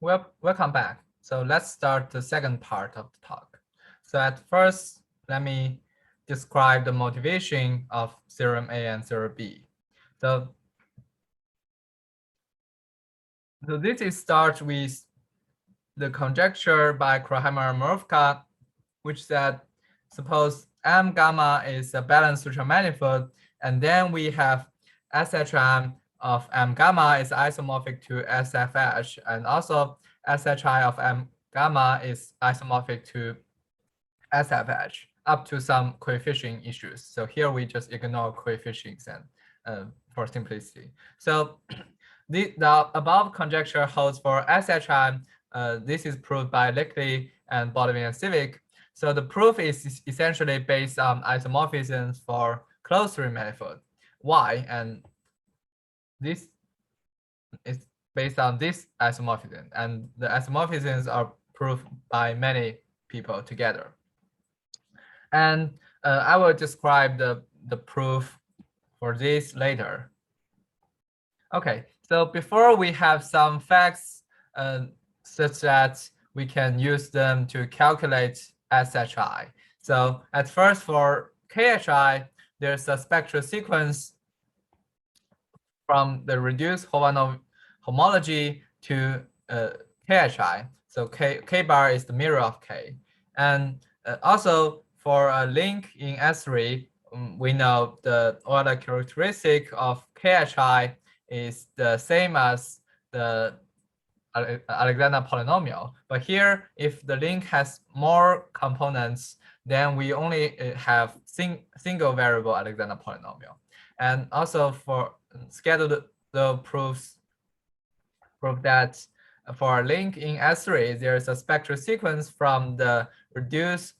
Welcome back. So let's start the second part of the talk. So at first, let me describe the motivation of Serum A and Serum B. So this starts with the conjecture by Kronheimer-Mrowka, which said, suppose M gamma is a balanced sutured manifold, and then we have SHI of M gamma is isomorphic to SFH, and also SHI of M gamma is isomorphic to SFH up to some coefficient issues. So here we just ignore coefficients and for simplicity. So the above conjecture holds for SHI. This is proved by Lickley and Baldwin and Zhenkun Li. So the proof is essentially based on isomorphisms for closed-ring manifold Y, and this is based on this isomorphism, and the isomorphisms are proved by many people together. And I will describe the proof for this later. Okay, so before we have some facts such that we can use them to calculate SHI. So at first for KHI, there's a spectral sequence from the reduced Hovanov homology to KHI. So K bar is the mirror of K. And also for a link in S3, we know the Euler characteristic of KHI is the same as the Alexander polynomial. But here, if the link has more components, then we only have single variable Alexander polynomial. And also for scheduled proofs prove that for a link in S3, there's a spectral sequence from the reduced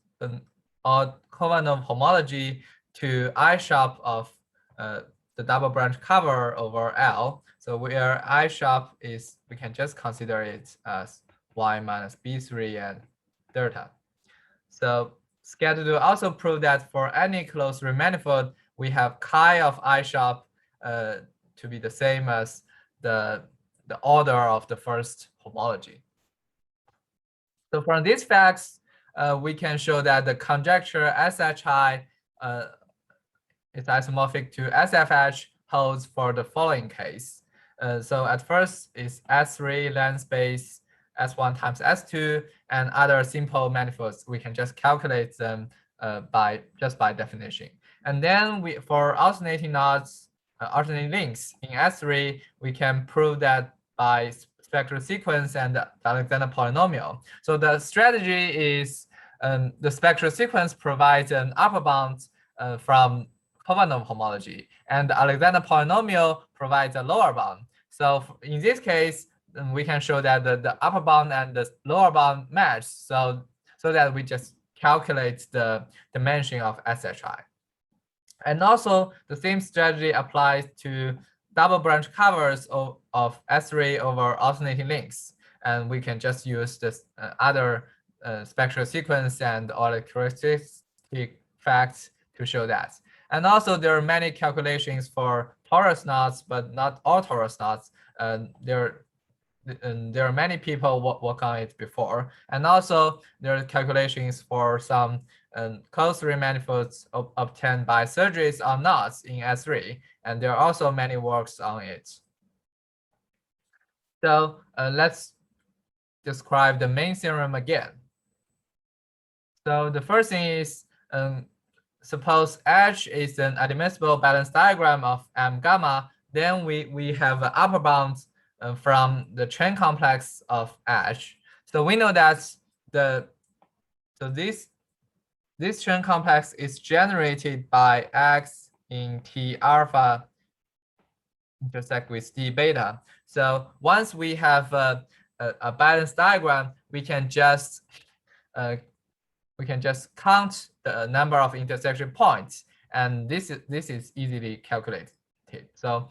Kovanov homology to I sharp of the double branch cover over L. So where I sharp is, we can just consider it as Y minus B3 and delta. So schedule also prove that for any closed ring manifold, we have chi of I sharp to be the same as the order of the first homology. So from these facts, we can show that the conjecture SHI is isomorphic to SFH holds for the following case. So at first is S3 length space S1 times S2, and other simple manifolds, we can just calculate them by definition. And then for alternating knots, alternating links in S3, we can prove that by spectral sequence and the Alexander polynomial. So the strategy is the spectral sequence provides an upper bound from Kovanov homology, and the Alexander polynomial provides a lower bound. So in this case, we can show that the upper bound and the lower bound match, so that we just calculate the dimension of SHI. And also the same strategy applies to double branch covers of S3 over alternating links, and we can just use this other spectral sequence and all the characteristic facts to show that. And also there are many calculations for torus knots, but not all torus knots. There are many people work on it before. And also there are calculations for some closed ring manifolds obtained by surgeries on knots in S3. And there are also many works on it. So let's describe the main theorem again. So the first thing is, suppose H is an admissible balance diagram of M gamma, then we have an upper bound from the chain complex of H. So we know that this chain complex is generated by X in T alpha intersect with D beta. So once we have a balance diagram, we can just count the number of intersection points, and this is easily calculated. So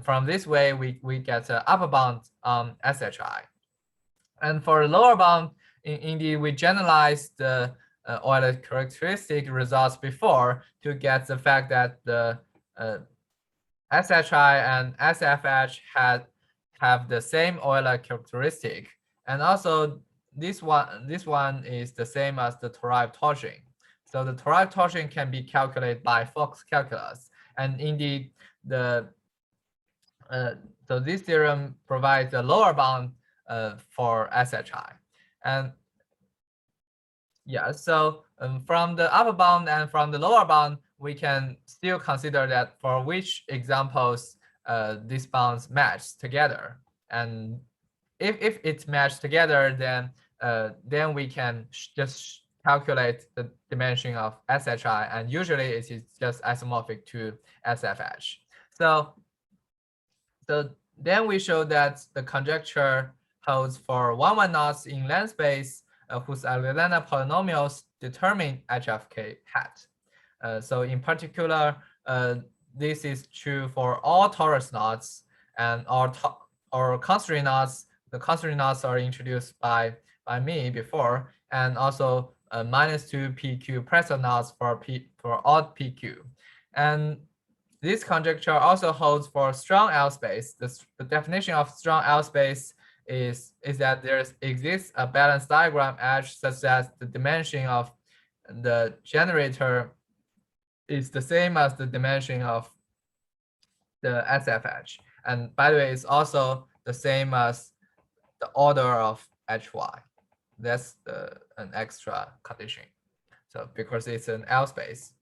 from this way, we get an upper bound on SHI. And for the lower bound, indeed, we generalize the Euler characteristic results before to get the fact that the SHI and SFH have the same Euler characteristic. And also this one is the same as the toric torsion. So the toric torsion can be calculated by Fox calculus, and indeed so this theorem provides a lower bound for SHI. And yeah, so from the upper bound and from the lower bound, we can still consider that for which examples these bounds match together. And if it's matched together, then we can just calculate the dimension of SHI, and usually it is just isomorphic to SFH. So then we show that the conjecture holds for 1, 1 knots in length space whose Alexander polynomials determine HFK hat. So in particular, this is true for all torus knots and or constraint knots. The constraint knots are introduced by me before, and also -2 PQ pressure knots for odd PQ. And this conjecture also holds for strong L space. The definition of strong L space is that there exists a balance diagram H such that the dimension of the generator is the same as the dimension of the SFH. And by the way, it's also the same as the order of HY. That's an extra condition. So because it's an L space.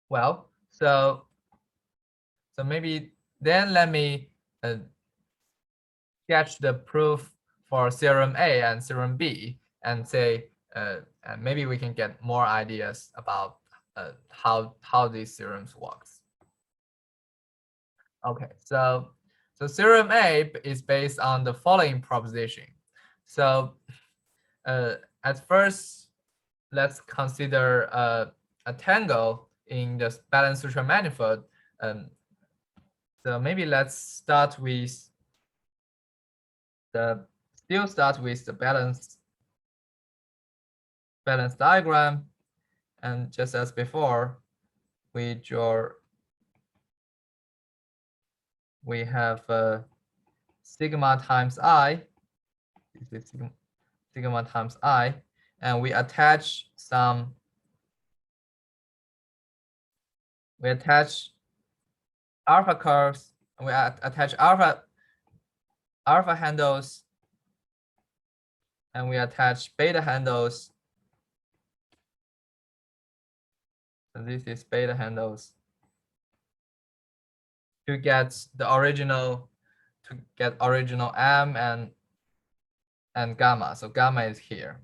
Well, so maybe then let me sketch the proof for Serum A and Serum B and say, and maybe we can get more ideas about how these theorems works. Okay, so Serum A is based on the following proposition. So at first, let's consider a tangle in the balanced suture manifold. So maybe let's start with the balance diagram, and just as before, we have sigma times I. This is sigma times I, and we attach alpha curves. We attach alpha handles, and we attach beta handles. So this is beta handles to get the original M and gamma. So gamma is here.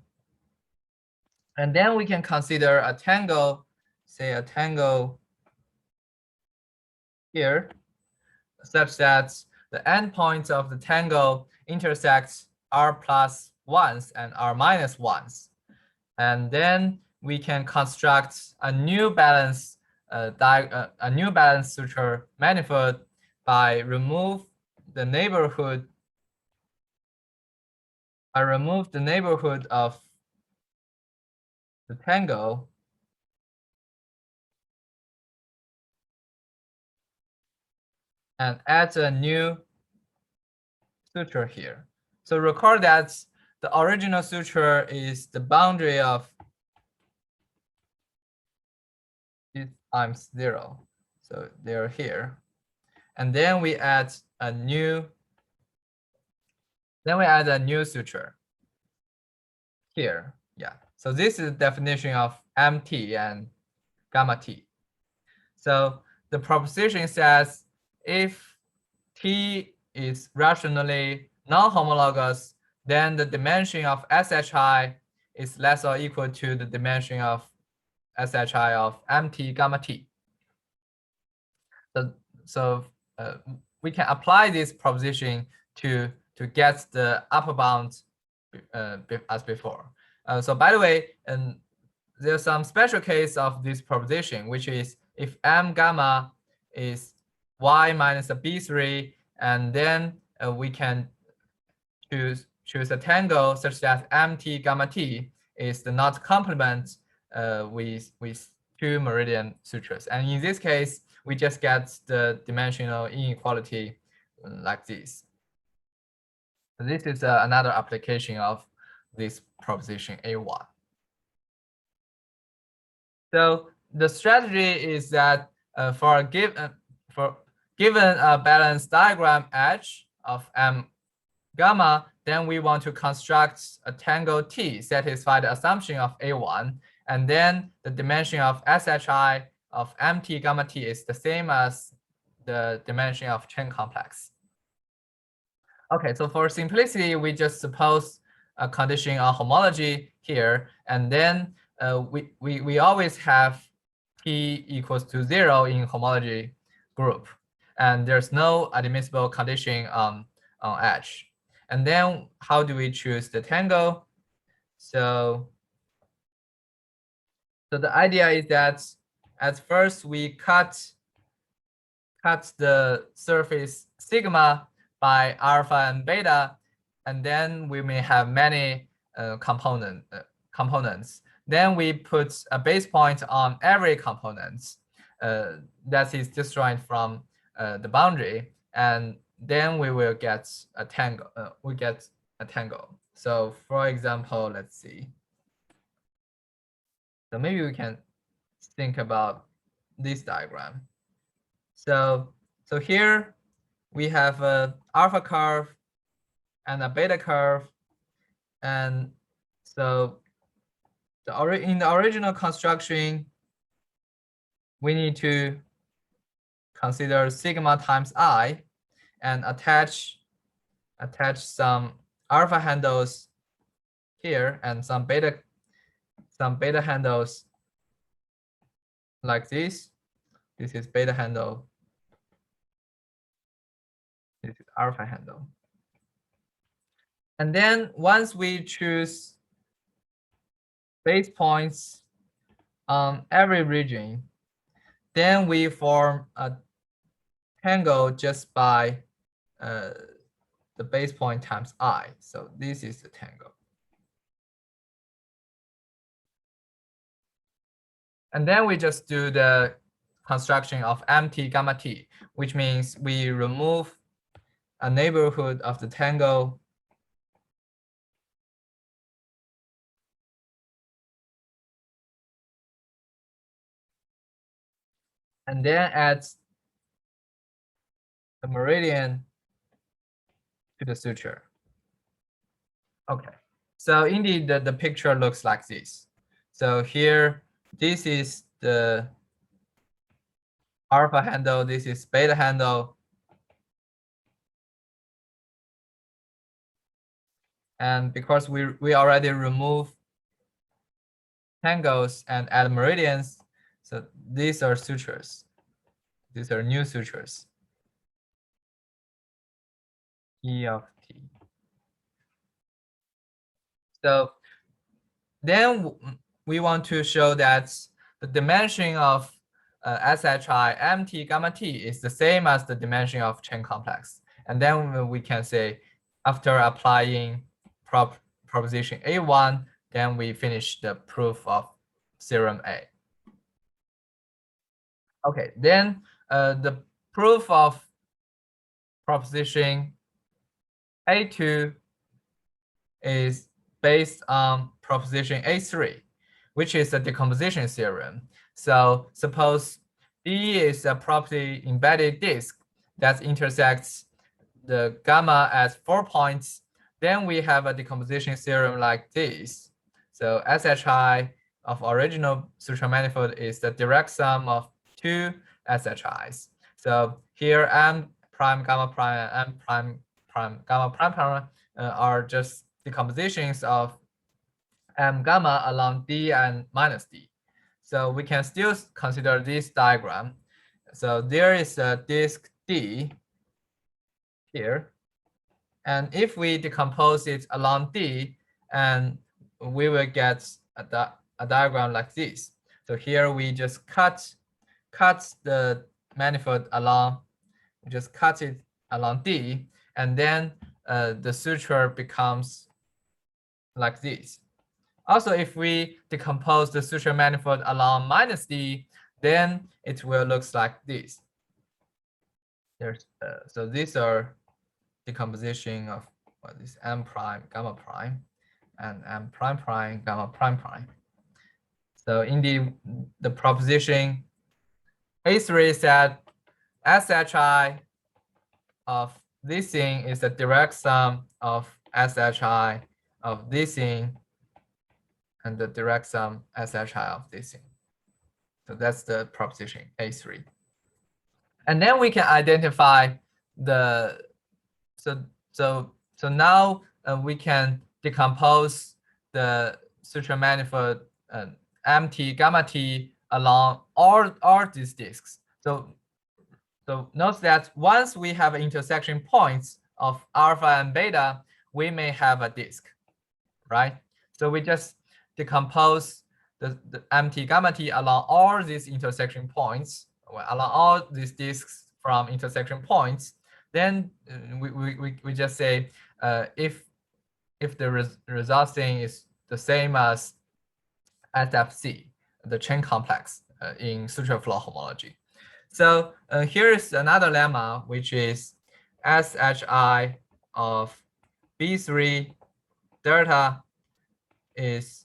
And then we can consider a tangle, say a tangle here, such that the endpoints of the tangle intersect R+1s and R-1s. And then we can construct a new balance suture manifold by remove the neighborhood of the tangle and add a new suture here. So recall that the original suture is the boundary of this times 0. So they're here. And then we add a new suture here. Yeah. So this is the definition of MT and gamma T. So the proposition says if T is rationally non-homologous, then the dimension of SHI is less or equal to the dimension of SHI of MT gamma T. So we can apply this proposition to get the upper bound as before. So by the way, there's some special case of this proposition, which is if M gamma is Y minus a B3, and then we can choose a tangle such that MT gamma T is the knot complement with 2 meridian sutures. And in this case, we just get the dimensional inequality like this. So this is another application of this proposition A1. So the strategy is that for a given a balanced diagram H of M gamma, then we want to construct a tangle T, satisfy the assumption of A1, and then the dimension of SHI of MT gamma T is the same as the dimension of chain complex. Okay, so for simplicity, we just suppose a condition on homology here, and then we always have T equals to 0 in homology group, and there's no admissible condition on H. And then how do we choose the tangle? So the idea is that at first we cut the surface sigma by alpha and beta, and then we may have many components. Then we put a base point on every component that is disjoint from the boundary, and then we will get a tangle. So for example, let's see. So maybe we can think about this diagram. So here we have a alpha curve and a beta curve, and so in the original construction, we need to consider sigma times I and attach some alpha handles here and some beta handles like this. This is beta handle. This is alpha handle. And then once we choose base points on every region, then we form a tangle just by the base point times I. So this is the tangle. And then we just do the construction of MT gamma T, which means we remove a neighborhood of the tangle and then add the meridian to the suture. Okay, so indeed the picture looks like this. So here, this is the alpha handle, this is beta handle. And because we already remove tangles and add meridians, so these are sutures. These are new sutures. E of T. So then we want to show that the dimension of SHI MT gamma T is the same as the dimension of chain complex. And then we can say, after applying proposition A1, then we finish the proof of theorem A. Okay, then the proof of proposition A2 is based on proposition A3, which is a decomposition theorem. So suppose D is a properly embedded disk that intersects the gamma at 4 points. Then we have a decomposition theorem like this. So SHI of original suture manifold is the direct sum of two SHIs. So here M prime gamma prime and M prime gamma prime are just decompositions of M gamma along D and minus D. So we can still consider this diagram. So there is a disk D here. And if we decompose it along D, and we will get a diagram like this. So here we just cut the manifold along, just cut it along D, and then the suture becomes like this. Also, if we decompose the suture manifold along minus D, then it will look like this. So these are decomposition of what is M prime gamma prime and M prime prime gamma prime prime. So in the proposition A3 said SHI of this thing is the direct sum of SHI of this thing and the direct sum SHI of this thing. So that's the proposition A3. And then we can identify the so now we can decompose the suture manifold MT gamma T along all these disks. So note that once we have intersection points of alpha and beta, we may have a disk, right? So we just decompose the MT gamma T along all these intersection points, along all these disks from intersection points. Then we just say if the result thing is the same as SFC, the chain complex in suture floor homology. So here is another lemma, which is SHI of B3 delta is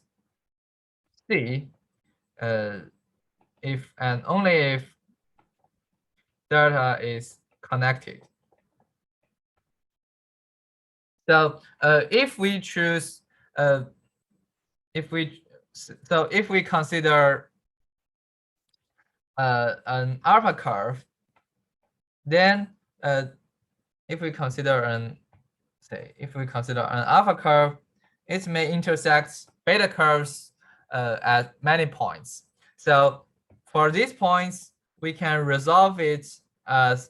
C if and only if delta is connected. So if we choose if we consider an alpha curve, then if we consider an alpha curve, it may intersect beta curves at many points. So for these points, we can resolve it as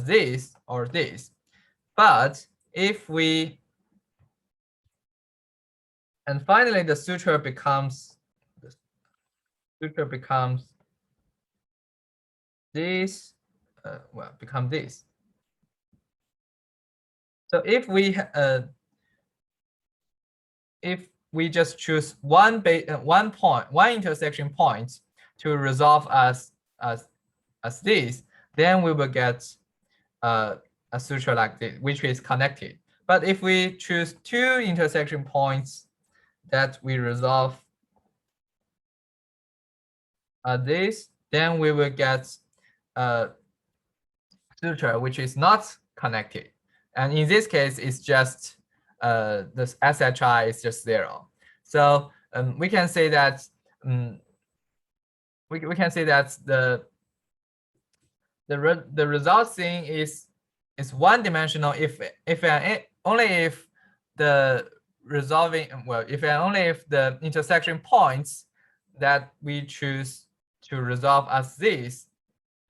this or this. But if we, and finally the suture becomes this, become this. So if we just choose one intersection point to resolve as this, then we will get a suture like this, which is connected. But if we choose two intersection points that we resolve this, then we will get a suture which is not connected. And in this case, it's just the SHI is just 0. So we can say that we can say that the result thing is one-dimensional if only if the intersection points that we choose to resolve as this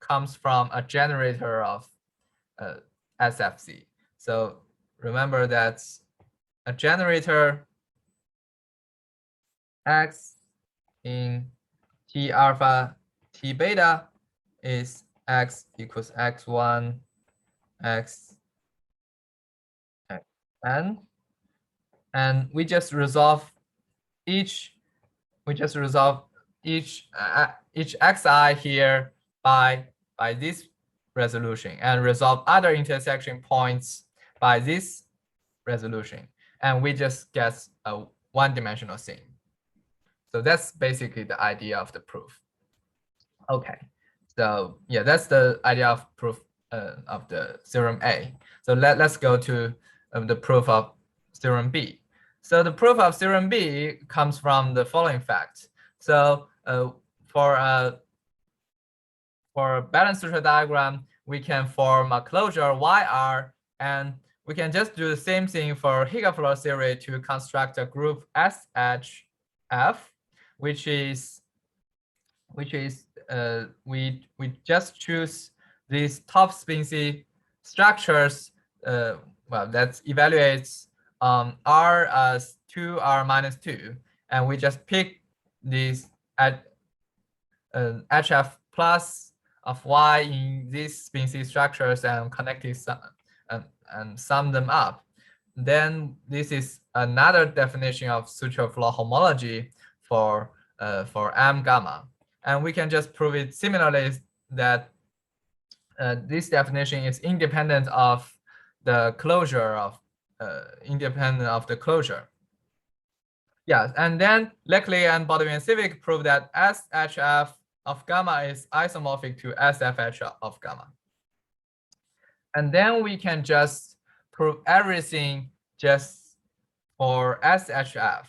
comes from a generator of SFC. So remember that a generator X in T alpha T beta is X equals X1 X N, and we just resolve each xi here by this resolution and resolve other intersection points by this resolution, and we just get a one-dimensional thing. So that's basically the idea of the proof. Okay, so yeah, that's the idea of proof of the theorem A. So let's go to the proof of theorem B. So the proof of theorem B comes from the following fact. So for a balanced suture diagram, we can form a closure YR, and we can just do the same thing for Heegaard floor theory to construct a group SHF, which is we just choose these top spin structures that evaluates R as 2R minus 2, and we just pick these at HF plus of Y in these spin structures and connect it and sum them up. Then this is another definition of suture floor homology for M gamma, and we can just prove it similarly that this definition is independent of the closure of independent of the closure. Yes, and then Leclerc and Baldwin and Civic prove that SHF of gamma is isomorphic to SFH of gamma. And then we can just prove everything just for SHF.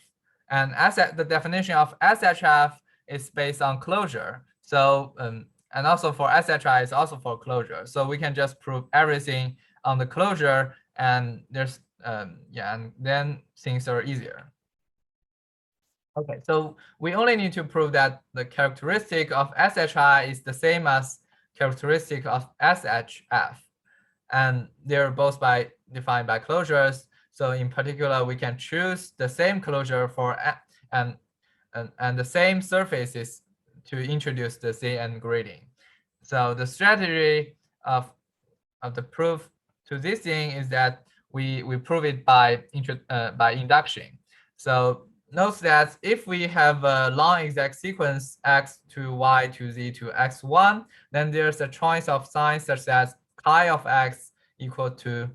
And the definition of SHF is based on closure. So, and also for SHI is also for closure. So we can just prove everything on the closure, and there's, yeah, and then things are easier. Okay, so we only need to prove that the characteristic of SHI is the same as characteristic of SHF. And they're both defined by closures. So in particular, we can choose the same closure for and the same surfaces to introduce the CN grading. So the strategy of the proof to this thing is that we prove it by induction. So note that if we have a long exact sequence x to y to z to x1, then there's a choice of signs such that chi of x equal to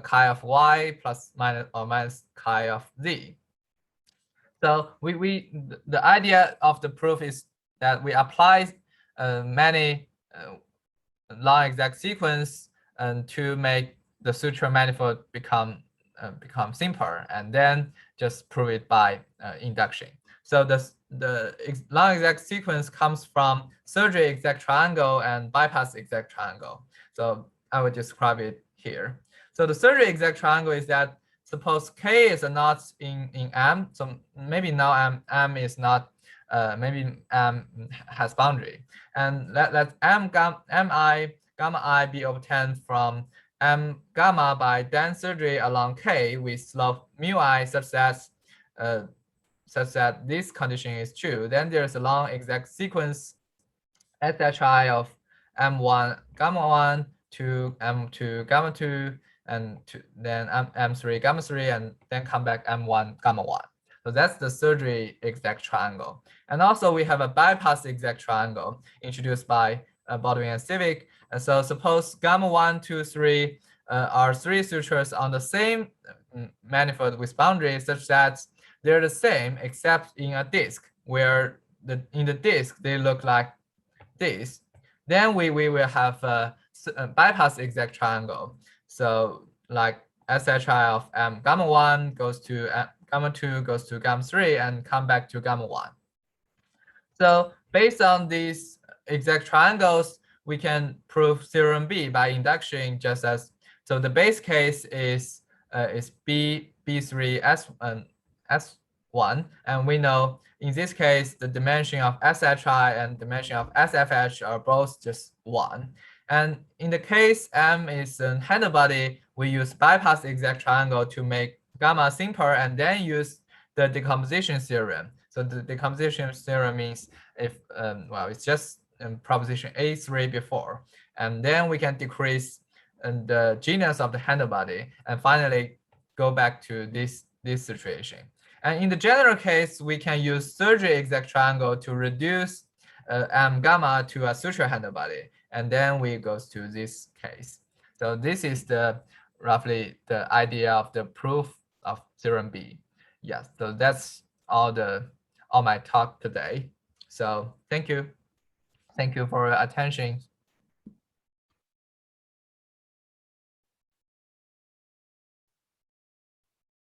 chi of y plus minus or minus chi of z. So the idea of the proof is that we apply many long exact sequence to make the suture manifold become simpler, and then just prove it by induction. So the long exact sequence comes from surgery exact triangle and bypass exact triangle. So I will describe it here. So the surgery exact triangle is that suppose K is a knot in M. So maybe now M is not, maybe M has boundary. And let gamma I be obtained from M gamma by dense surgery along K with slope mu I such that this condition is true. Then there's a long exact sequence SHI of M1 gamma 1 to M2 gamma 2 and then M3 gamma 3 and then come back M1 gamma 1. So that's the surgery exact triangle. And also we have a bypass exact triangle introduced by Baldwin and Civic. And so suppose gamma 1, 2, 3 are three sutures on the same manifold with boundaries such that they're the same except in a disk, where in the disk they look like this. Then we will have a bypass exact triangle. So like SHI of M gamma 1 goes to gamma 2 goes to gamma 3 and come back to gamma 1. So based on these exact triangles, we can prove theorem B by induction, just as, so the base case is B3 S1, and we know in this case the dimension of SHI and dimension of SFH are both just 1. And in the case M is a handle body, we use bypass exact triangle to make gamma simpler and then use the decomposition theorem. So the decomposition theorem means if, well, it's just proposition A3 before, and then we can decrease the genus of the handle body and finally go back to this situation. And in the general case, we can use surgery exact triangle to reduce M gamma to a suture handle body, and then we go to this case. So this is roughly the idea of the proof of theorem B. Yes, so that's all my talk today. So thank you for your attention.